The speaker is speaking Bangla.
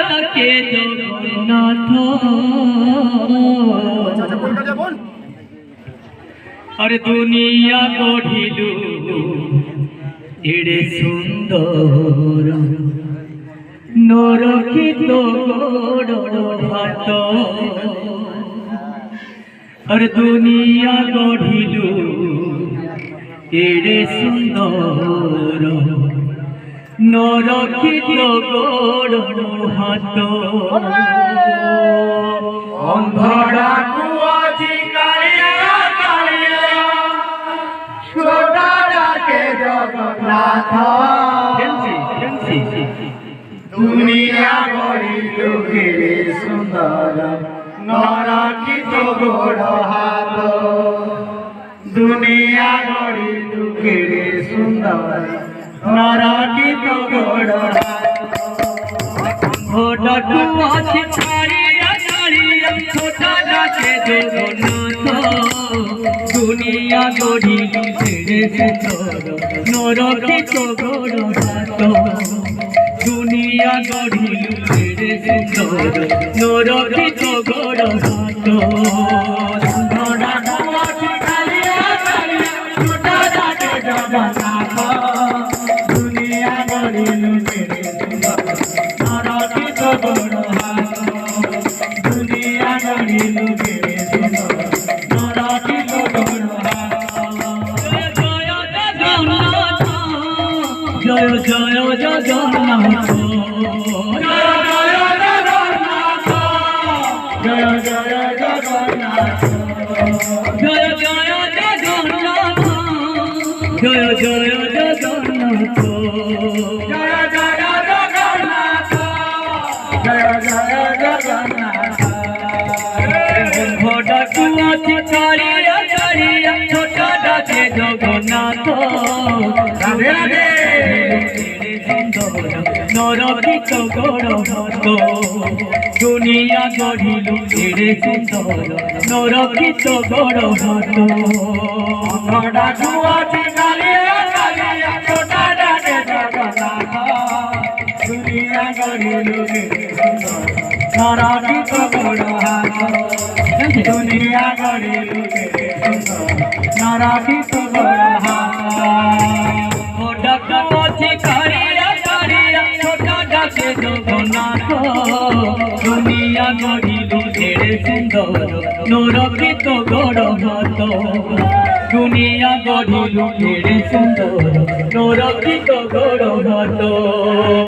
ডাকে জগন্নাথ আরে দুনিয়া গঢ়িলু এড়ে সুন্দর নরকিত গোড় ভাত আরে দুনিয়া গঢ়িলু এড়ে সুন্দর নরকিত গোড় ভাত অন্ধরা কুয়াছি কালিয়া কালিয়া ছোটা ডাকে জগন্নাথ দুনিয়া গড়িলু গিরি সুন্দর নরকিত গোড় হাত দুনিয়া গড়িলু গিরি সুন্দর নরকিত গোড় ঘোড়াটু আছে ছাড়িয়া ছাড়িয়া ছোটা ডাকে জগন্নাথ দুনিয়া গড়িলু ছেড়ে সুন্দর নরকিত গোড় হাত দুনিয়া গড়িলু ছেড়ে সুন্দর নরকিত গোড় হাত ঘোড়াটু আছে কালিয়া কালিয়া ছোটা ডাকে জগন্নাথ দুনিয়া গড়িলু গিরি সুন্দর নরকিত গোড় হাত দুনিয়া গড়িলু গিরি সুন্দর নরকিত গোড় হাত জয় জয় জগন্নাথ জয় জয় জগন্নাথ জয় জয় জগন্নাথ জয় জয় জগন্নাথ জয় জয় জগন্নাথ জয় জয় জগন্নাথ ঘোড়াটু আছে ছাড়িয়া ছাড়িয়া ছোটা ডাকে জগন্নাথ রাধে রাধে নরকিত গোড় ভাত দুনিয়া গঢ়িলু এড়ে সুন্দর নরকিত গোড় ভাত ঘোড়াটু আছে কালিয়া কালিয়া ছোটা ডাকে জগন্নাথ দুনিয়া গড়িলু গিরি সুন্দর নরকিত গোড় হাত দুনিয়া গড়িলু গিরি সুন্দর নরকিত গোড় হাত ঘোড়াটু আছে ছাড়িয়া ছাড়িয়া ছোটা ডাকে জগন্নাথ দুনিয়া গঢ়িলু এড়ে সুন্দর নরকিত গোড় ভাত দুনিয়া গঢ়িলু এড়ে সুন্দর নরকিত গোড় ভাত